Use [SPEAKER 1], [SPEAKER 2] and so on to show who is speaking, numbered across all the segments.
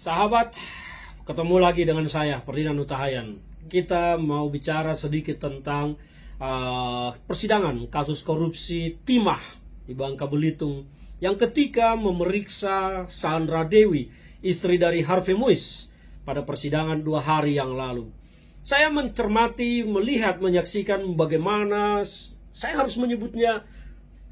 [SPEAKER 1] Sahabat, ketemu lagi dengan saya, Ferdinand Hutahayan. Kita mau bicara sedikit tentang persidangan kasus korupsi timah di Bangka Belitung yang ketika memeriksa Sandra Dewi, istri dari Harvey Muiz, pada persidangan 2 hari yang lalu. Saya mencermati, melihat, menyaksikan bagaimana, saya harus menyebutnya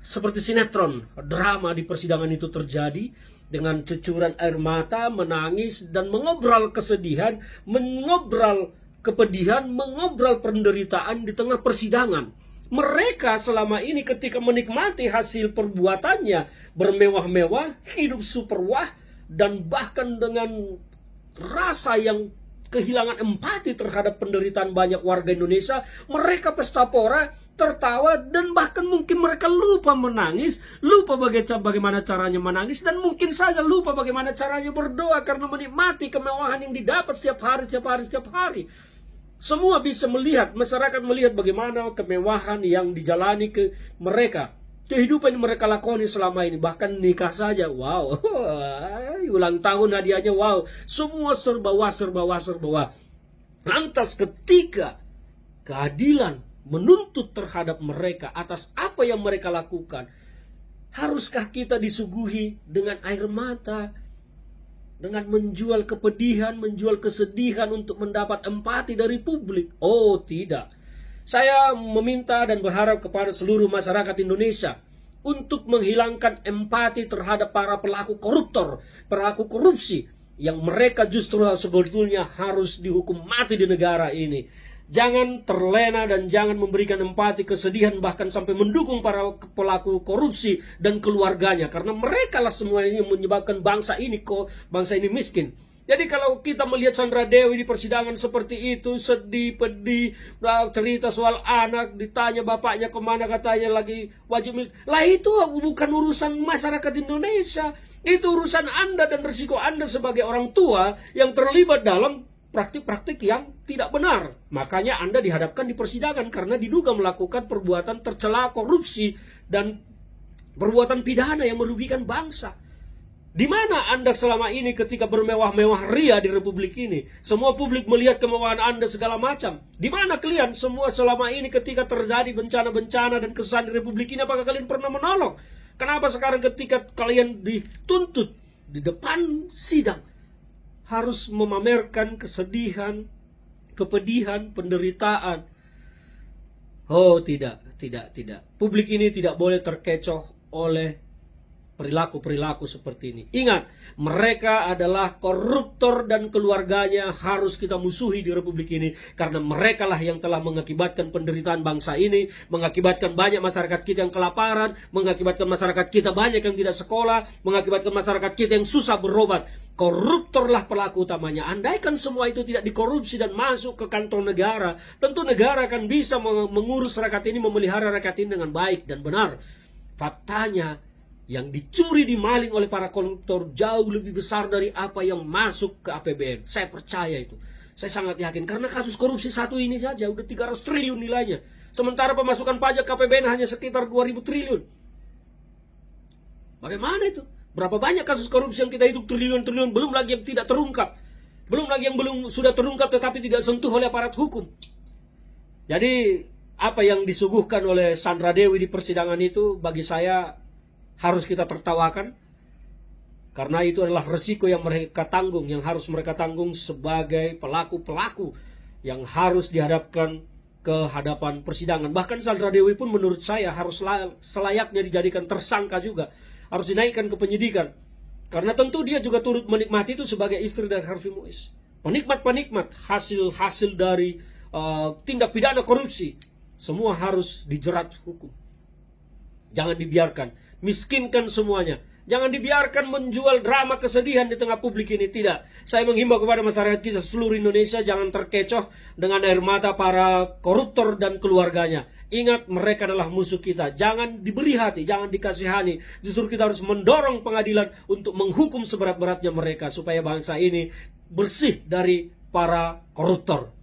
[SPEAKER 1] seperti sinetron, drama di persidangan itu terjadi dengan cucuran air mata, menangis dan mengobrol kesedihan, mengobrol kepedihan, mengobrol penderitaan di tengah persidangan. Mereka selama ini ketika menikmati hasil perbuatannya bermewah-mewah, hidup super wah, dan bahkan dengan rasa yang kehilangan empati terhadap penderitaan banyak warga Indonesia, mereka pesta pora, tertawa, dan bahkan mungkin mereka lupa menangis, lupa bagaimana caranya menangis, dan mungkin saja lupa bagaimana caranya berdoa karena menikmati kemewahan yang didapat setiap hari. Semua bisa melihat, masyarakat melihat bagaimana kemewahan yang dijalani ke mereka, kehidupan yang mereka lakoni selama ini. Bahkan nikah saja, wow, ulang tahun hadiahnya, wow, semua serba wah. Lantas ketika keadilan menuntut terhadap mereka atas apa yang mereka lakukan, haruskah kita disuguhi dengan air mata, dengan menjual kepedihan, menjual kesedihan untuk mendapat empati dari publik? Oh tidak. Saya meminta dan berharap kepada seluruh masyarakat Indonesia untuk menghilangkan empati terhadap para pelaku koruptor, pelaku korupsi, yang mereka justru sebetulnya harus dihukum mati di negara ini. Jangan terlena dan jangan memberikan empati, kesedihan, bahkan sampai mendukung para pelaku korupsi dan keluarganya, karena mereka lah semuanya yang menyebabkan bangsa ini miskin. Jadi kalau kita melihat Sandra Dewi di persidangan seperti itu, sedih, pedih, cerita soal anak, ditanya bapaknya kemana, katanya lagi wajib milik. Lah itu bukan urusan masyarakat Indonesia. Itu urusan Anda dan risiko Anda sebagai orang tua yang terlibat dalam praktik-praktik yang tidak benar. Makanya Anda dihadapkan di persidangan karena diduga melakukan perbuatan tercela, korupsi, dan perbuatan pidana yang merugikan bangsa. Di mana Anda selama ini ketika bermewah-mewah ria di republik ini? Semua publik melihat kemewahan Anda segala macam. Di mana kalian semua selama ini ketika terjadi bencana-bencana dan kesusahan di republik ini? Apakah kalian pernah menolong? Kenapa sekarang ketika kalian dituntut di depan sidang harus memamerkan kesedihan, kepedihan, penderitaan? Oh tidak. Publik ini tidak boleh terkecoh oleh perilaku-perilaku seperti ini. Ingat, mereka adalah koruptor dan keluarganya harus kita musuhi di republik ini, karena mereka lah yang telah mengakibatkan penderitaan bangsa ini, mengakibatkan banyak masyarakat kita yang kelaparan, mengakibatkan masyarakat kita banyak yang tidak sekolah, mengakibatkan masyarakat kita yang susah berobat. Koruptorlah pelaku utamanya. Andaikan semua itu tidak dikorupsi dan masuk ke kantong negara, tentu negara akan bisa mengurus rakyat ini, memelihara rakyat ini dengan baik dan benar. Faktanya, yang dicuri, dimaling oleh para koruptor jauh lebih besar dari apa yang masuk ke APBN. Saya percaya itu. Saya sangat yakin. Karena kasus korupsi satu ini saja udah 300 triliun nilainya. Sementara pemasukan pajak ke APBN hanya sekitar 2.000 triliun. Bagaimana itu? Berapa banyak kasus korupsi yang kita hidup triliun-triliun, belum lagi yang tidak terungkap. Belum lagi yang sudah terungkap tetapi tidak sentuh oleh aparat hukum. Jadi apa yang disuguhkan oleh Sandra Dewi di persidangan itu bagi saya harus kita tertawakan, karena itu adalah resiko yang mereka tanggung, yang harus mereka tanggung sebagai pelaku-pelaku yang harus dihadapkan ke hadapan persidangan. Bahkan Sandra Dewi pun menurut saya harus selayaknya dijadikan tersangka juga, harus dinaikkan ke penyidikan, karena tentu dia juga turut menikmati itu sebagai istri dari Harvey Muiz. Penikmat hasil dari tindak pidana korupsi, semua harus dijerat hukum. Jangan dibiarkan, miskinkan semuanya. Jangan dibiarkan menjual drama kesedihan di tengah publik ini. Tidak. Saya menghimbau kepada masyarakat kita seluruh Indonesia, jangan terkecoh dengan air mata para koruptor dan keluarganya. Ingat, mereka adalah musuh kita. Jangan diberi hati, jangan dikasihani. Justru kita harus mendorong pengadilan untuk menghukum seberat-beratnya mereka, supaya bangsa ini bersih dari para koruptor.